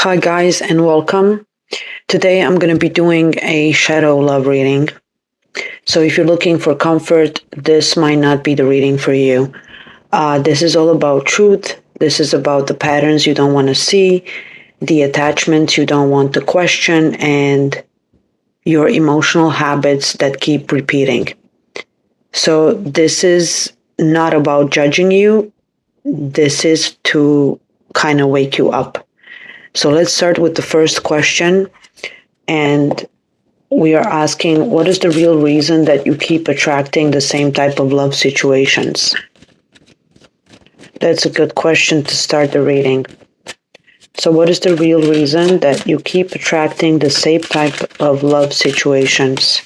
Hi, guys, and welcome. Today I'm going to be doing a shadow love reading. So, if you're looking for comfort, this might not be the reading for you. This is all about truth. This is about the patterns you don't want to see, the attachments you don't want to question, and your emotional habits that keep repeating. So, this is not about judging you, this is to kind of wake you up. So, let's start with the first question. And we are asking, what is the real reason that you keep attracting the same type of love situations? That's a good question to start the reading. So, what is the real reason that you keep attracting the same type of love situations?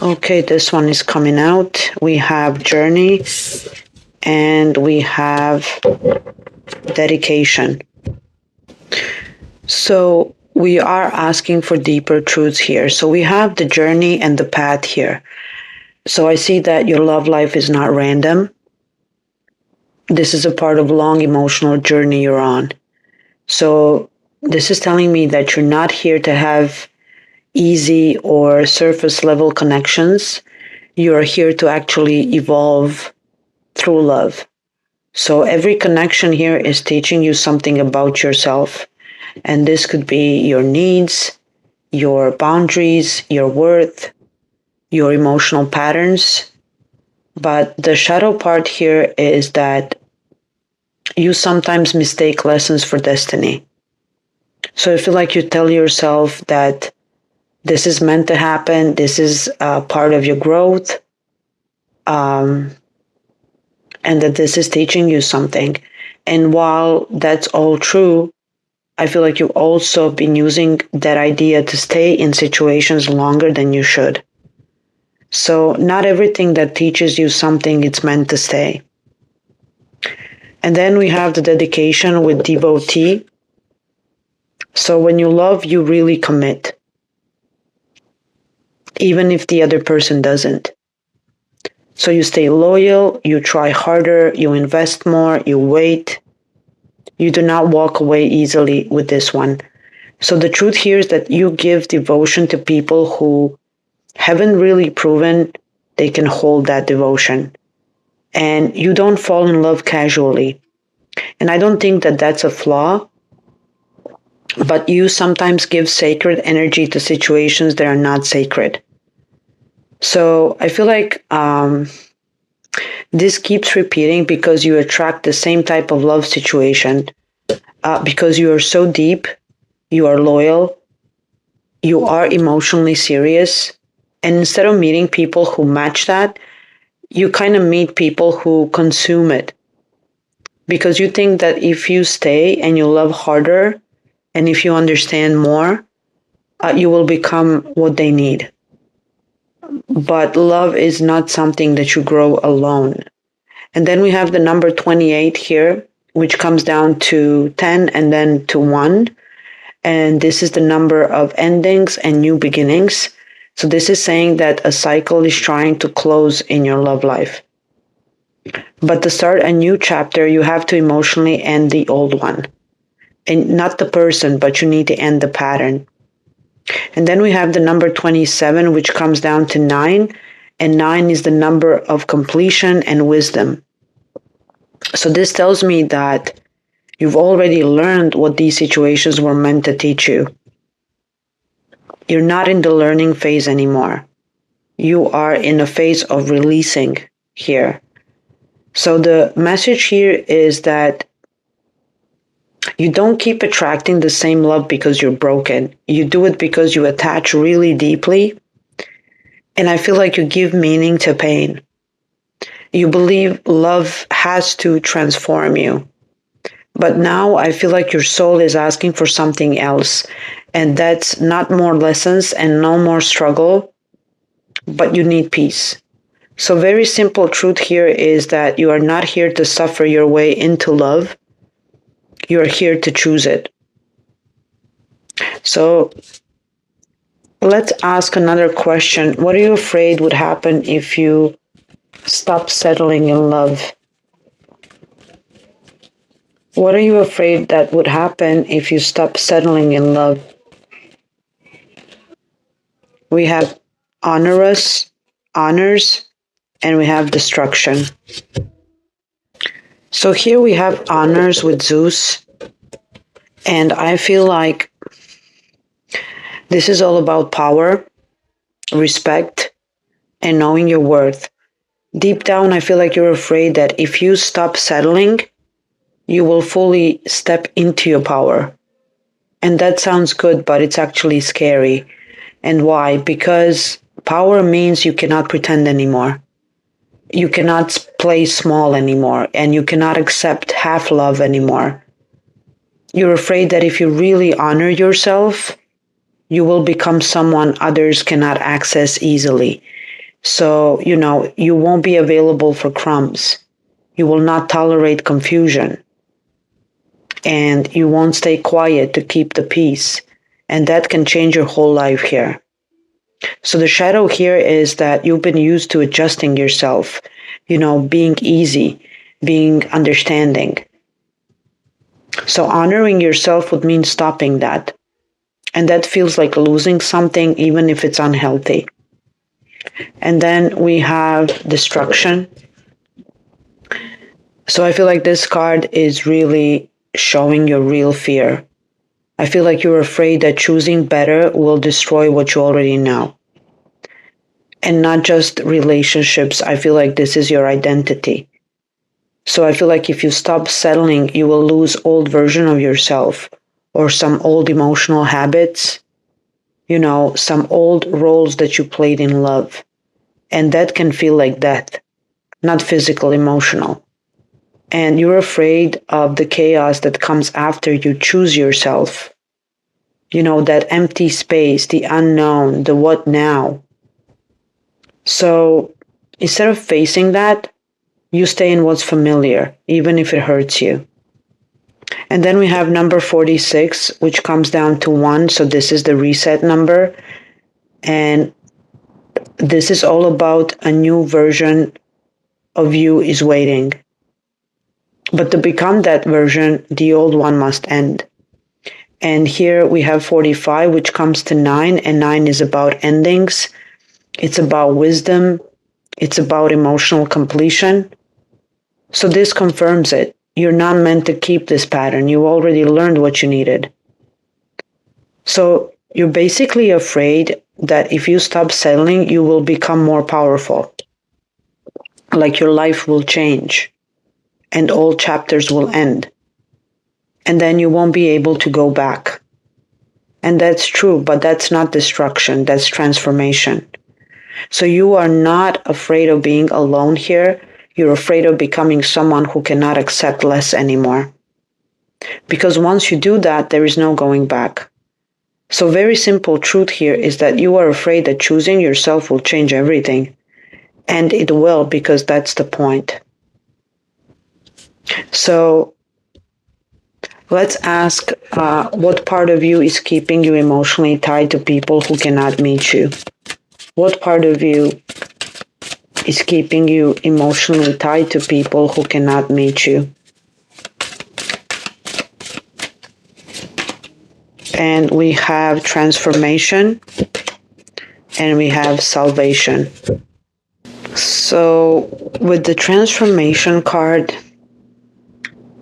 Okay, this one is coming out. We have journey and we have dedication. So, we are asking for deeper truths here. So, we have the journey and the path here. So, I see that your love life is not random. This is a part of a long emotional journey you're on. So this is telling me that you're not here to have easy or surface level connections. You are here to actually evolve through love. So every connection here is teaching you something about yourself. And this could be your needs, your boundaries, your worth, your emotional patterns. But the shadow part here is that you sometimes mistake lessons for destiny. So I feel like you tell yourself that this is meant to happen, this is part of your growth, um, and that this is teaching you something. And while that's all true, I feel like you've also been using that idea to stay in situations longer than you should. So not everything that teaches you something, it's meant to stay. And then we have the dedication with devotee. So when you love, you really commit, even if the other person doesn't. So you stay loyal, you try harder, you invest more, you wait. You do not walk away easily with this one. So the truth here is that you give devotion to people who haven't really proven they can hold that devotion. And you don't fall in love casually. And I don't think that that's a flaw, but you sometimes give sacred energy to situations that are not sacred. So I feel like this keeps repeating because you attract the same type of love situation, because you are so deep, you are loyal, you are emotionally serious. And instead of meeting people who match that, you kind of meet people who consume it. Because you think that if you stay and you love harder and if you understand more, you will become what they need. But love is not something that you grow alone. And then we have the number 28 here, which comes down to 10 and then to 1. And this is the number of endings and new beginnings. So this is saying that a cycle is trying to close in your love life. But to start a new chapter, you have to emotionally end the old one. And not the person, but you need to end the pattern. And then we have the number 27, which comes down to 9. And 9 is the number of completion and wisdom. So this tells me that you've already learned what these situations were meant to teach you. You're not in the learning phase anymore. You are in a phase of releasing here. So the message here is that you don't keep attracting the same love because you're broken. You do it because you attach really deeply. And I feel like you give meaning to pain. You believe love has to transform you. But now I feel like your soul is asking for something else. And that's not more lessons and no more struggle, but you need peace. So very simple truth here is that you are not here to suffer your way into love. You are here to choose it. So let's ask another question. What are you afraid would happen if you stop settling in love? What are you afraid that would happen if you stop settling in love? We have onerous, honors, and we have destruction. So here we have honors with Zeus, and I feel like this is all about power, respect, and knowing your worth. Deep down, I feel like you're afraid that if you stop settling, you will fully step into your power. And that sounds good, but it's actually scary. And why? Because power means you cannot pretend anymore. You cannot play small anymore, and you cannot accept half love anymore. You're afraid that if you really honor yourself, you will become someone others cannot access easily. So, you won't be available for crumbs. You will not tolerate confusion, and you won't stay quiet to keep the peace. And that can change your whole life here. So the shadow here is that you've been used to adjusting yourself, being easy, being understanding. So honoring yourself would mean stopping that. And that feels like losing something, even if it's unhealthy. And then we have destruction. So I feel like this card is really showing your real fear. I feel like you're afraid that choosing better will destroy what you already know. And not just relationships, I feel like this is your identity. So I feel like if you stop settling, you will lose old version of yourself or some old emotional habits, some old roles that you played in love. And that can feel like death, not physical, emotional. And you're afraid of the chaos that comes after you choose yourself. That empty space, the unknown, the what now. So instead of facing that, you stay in what's familiar, even if it hurts you. And then we have number 46, which comes down to 1. So this is the reset number. And this is all about a new version of you is waiting. But to become that version, the old one must end. And here we have 45, which comes to 9. And 9 is about endings. It's about wisdom. It's about emotional completion. So this confirms it. You're not meant to keep this pattern. You already learned what you needed. So you're basically afraid that if you stop settling, you will become more powerful. Like your life will change and all chapters will end. And then you won't be able to go back. And that's true, but that's not destruction, that's transformation. So you are not afraid of being alone here. You're afraid of becoming someone who cannot accept less anymore. Because once you do that, there is no going back. So very simple truth here is that you are afraid that choosing yourself will change everything. And it will, because that's the point. So let's ask what part of you is keeping you emotionally tied to people who cannot meet you? What part of you is keeping you emotionally tied to people who cannot meet you? And we have transformation and we have salvation. So with the transformation card,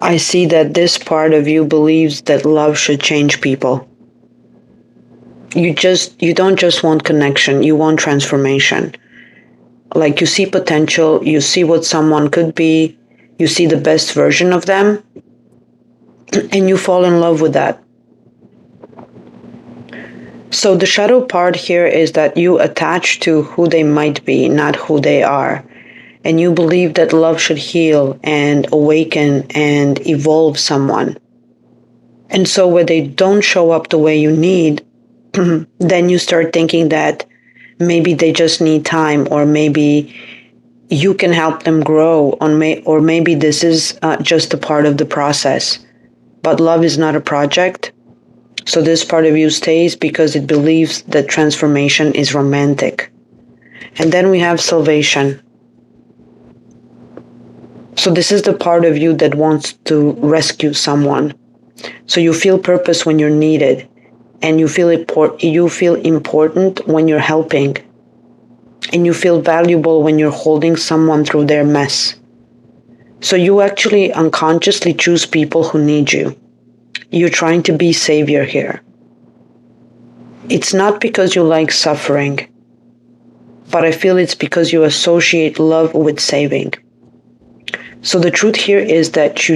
I see that this part of you believes that love should change people. You don't just want connection, you want transformation. Like you see potential, you see what someone could be, you see the best version of them, and you fall in love with that. So the shadow part here is that you attach to who they might be, not who they are. And you believe that love should heal and awaken and evolve someone. And so when they don't show up the way you need, then you start thinking that maybe they just need time, or maybe you can help them grow, or maybe this is just a part of the process. But love is not a project. So this part of you stays because it believes that transformation is romantic. And then we have salvation. So this is the part of you that wants to rescue someone. So you feel purpose when you're needed, and you feel important when you're helping, and you feel valuable when you're holding someone through their mess. So you actually unconsciously choose people who need you. You're trying to be savior here. It's not because you like suffering, but I feel it's because you associate love with saving. So the truth here is that you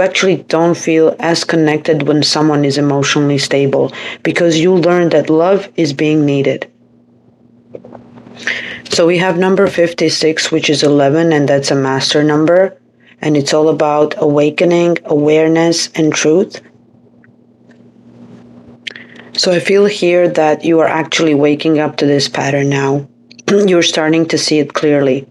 actually don't feel as connected when someone is emotionally stable, because you learn that love is being needed. So we have number 56, which is 11, and that's a master number. And it's all about awakening, awareness, and truth. So I feel here that you are actually waking up to this pattern now. You're starting to see it clearly.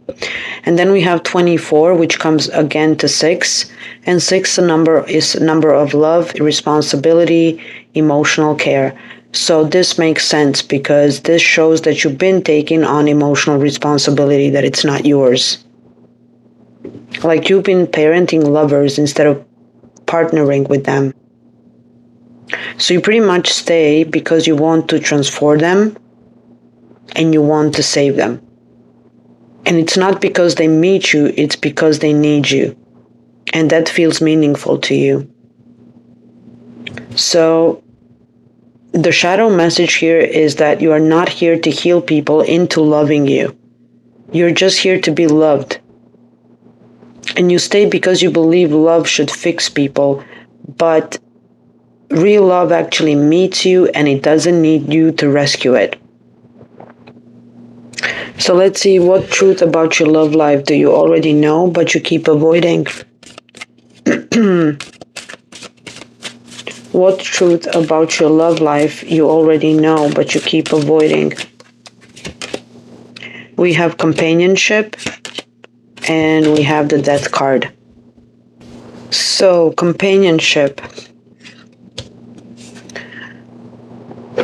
And then we have 24, which comes again to 6. And 6 is a number of love, responsibility, emotional care. So this makes sense because this shows that you've been taking on emotional responsibility, that it's not yours. Like you've been parenting lovers instead of partnering with them. So you pretty much stay because you want to transform them and you want to save them. And it's not because they meet you, it's because they need you. And that feels meaningful to you. So the shadow message here is that you are not here to heal people into loving you. You're just here to be loved. And you stay because you believe love should fix people, but real love actually meets you and it doesn't need you to rescue it. So let's see, what truth about your love life do you already know but you keep avoiding? What truth about your love life you already know but you keep avoiding? We have companionship and we have the death card. So companionship.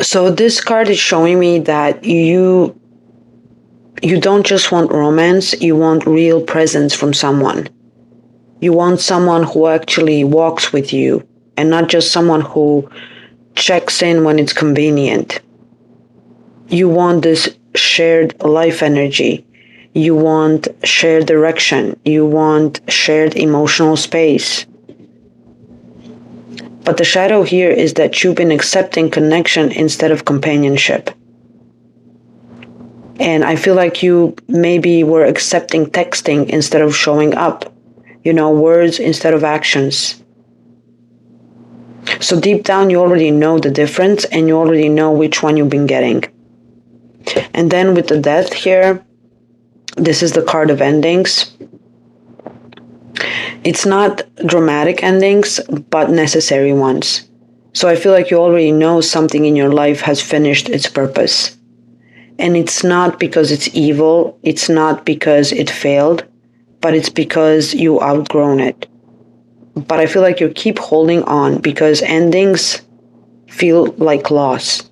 So this card is showing me that you don't just want romance, you want real presence from someone. You want someone who actually walks with you and not just someone who checks in when it's convenient. You want this shared life energy. You want shared direction. You want shared emotional space. But the shadow here is that you've been accepting connection instead of companionship. And I feel like you maybe were accepting texting instead of showing up. Words instead of actions. So deep down, you already know the difference and you already know which one you've been getting. And then with the death here, this is the card of endings. It's not dramatic endings, but necessary ones. So I feel like you already know something in your life has finished its purpose. And it's not because it's evil, it's not because it failed, but it's because you outgrown it. But I feel like you keep holding on because endings feel like loss,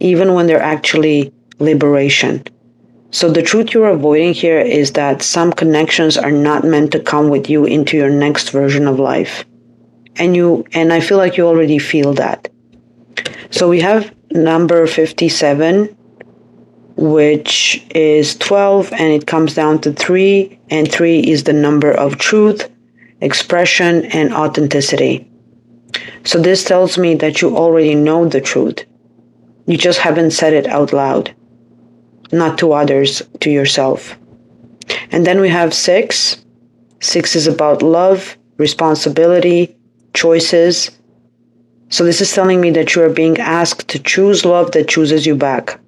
even when they're actually liberation. So the truth you're avoiding here is that some connections are not meant to come with you into your next version of life. And I feel like you already feel that. So we have number 57, which is 12, and it comes down to 3, and 3 is the number of truth, expression, and authenticity. So this tells me that you already know the truth. You just haven't said it out loud. Not to others, to yourself. And then we have 6. 6 is about love, responsibility, choices. So this is telling me that you are being asked to choose love that chooses you back.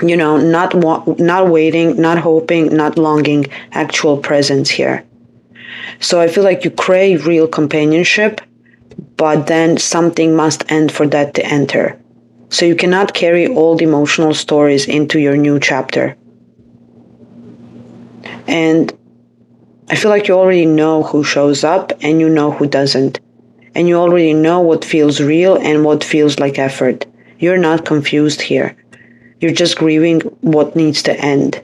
Not waiting, not hoping, not longing, actual presence here. So I feel like you crave real companionship, but then something must end for that to enter. So you cannot carry old emotional stories into your new chapter. And I feel like you already know who shows up and you know who doesn't. And you already know what feels real and what feels like effort. You're not confused here. You're just grieving what needs to end.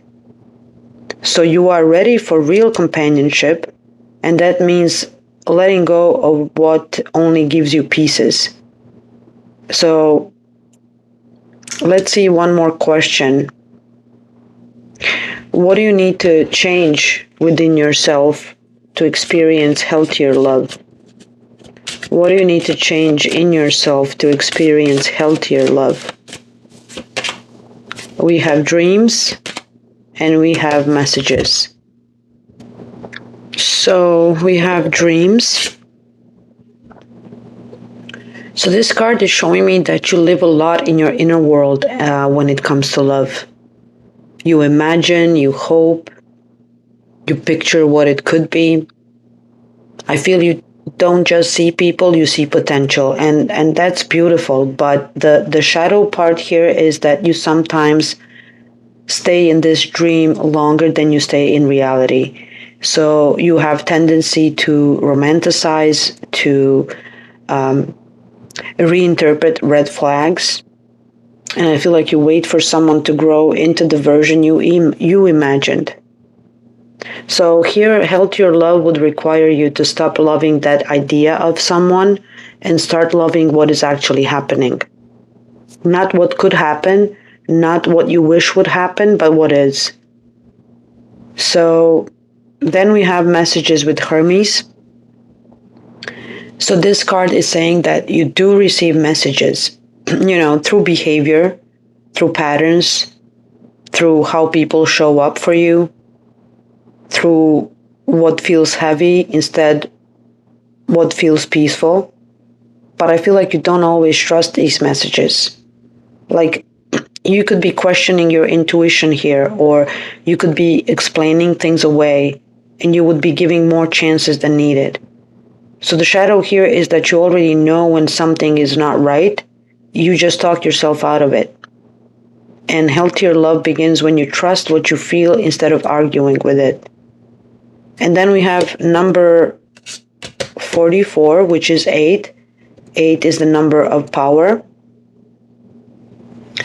So you are ready for real companionship, and that means letting go of what only gives you pieces. So let's see one more question. What do you need to change within yourself to experience healthier love? What do you need to change in yourself to experience healthier love? We have dreams and we have messages. So we have dreams. So this card is showing me that you live a lot in your inner world when it comes to love. You imagine, you hope, you picture what it could be. I feel you don't just see people, you see potential, and that's beautiful. But the shadow part here is that you sometimes stay in this dream longer than you stay in reality. So you have tendency to romanticize, to reinterpret red flags, and I feel like you wait for someone to grow into the version you imagined. So here, healthier love would require you to stop loving that idea of someone and start loving what is actually happening. Not what could happen, not what you wish would happen, but what is. So then we have messages with Hermes. So this card is saying that you do receive messages, through behavior, through patterns, through how people show up for you, through what feels heavy instead what feels peaceful. But I feel like you don't always trust these messages. Like, you could be questioning your intuition here, or you could be explaining things away, and you would be giving more chances than needed. So the shadow here is that you already know when something is not right. You just talk yourself out of it. And healthier love begins when you trust what you feel instead of arguing with it. And then we have number 44, which is 8. 8 is the number of power.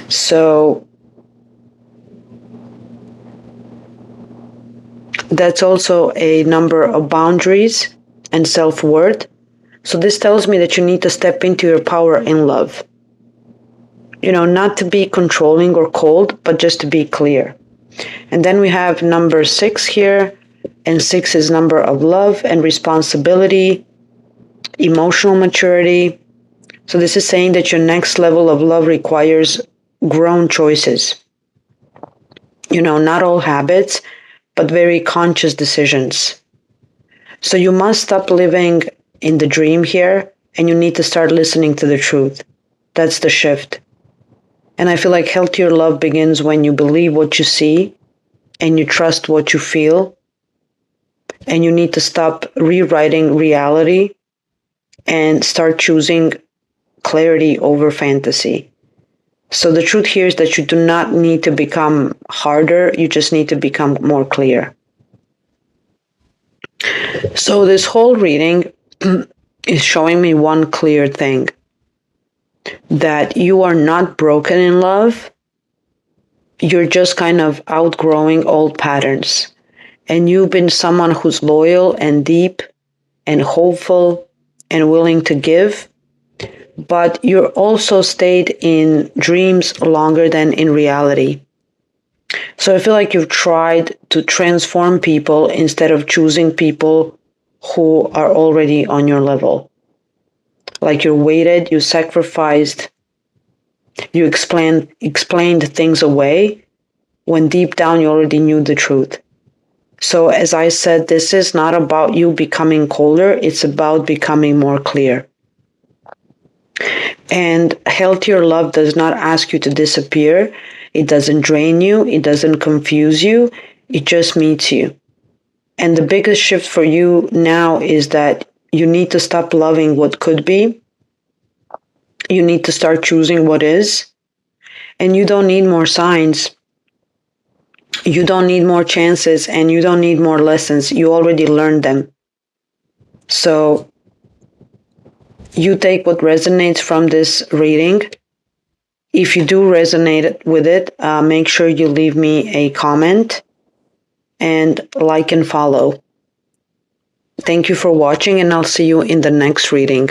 So that's also a number of boundaries and self-worth. So this tells me that you need to step into your power in love. Not to be controlling or cold, but just to be clear. And then we have number 6 here, and 6 is number of love and responsibility, emotional maturity. So this is saying that your next level of love requires grown choices. Not all habits, but very conscious decisions. So you must stop living in the dream here, and you need to start listening to the truth. That's the shift. And I feel like healthier love begins when you believe what you see and you trust what you feel, and you need to stop rewriting reality and start choosing clarity over fantasy. So the truth here is that you do not need to become harder, you just need to become more clear. So this whole reading is showing me one clear thing, that you are not broken in love, you're just kind of outgrowing old patterns. And you've been someone who's loyal and deep and hopeful and willing to give, but you're also stayed in dreams longer than in reality. So I feel like you've tried to transform people instead of choosing people who are already on your level. Like you waited, you sacrificed, you explained things away when deep down you already knew the truth. So as I said, this is not about you becoming colder, it's about becoming more clear. And healthier love does not ask you to disappear. It doesn't drain you. It doesn't confuse you. It just meets you. And the biggest shift for you now is that you need to stop loving what could be. You need to start choosing what is. And you don't need more signs. You don't need more chances, and you don't need more lessons. You already learned them. So you take what resonates from this reading. If you do resonate with it, make sure you leave me a comment. and like and follow. Thank you for watching, and I'll see you in the next reading.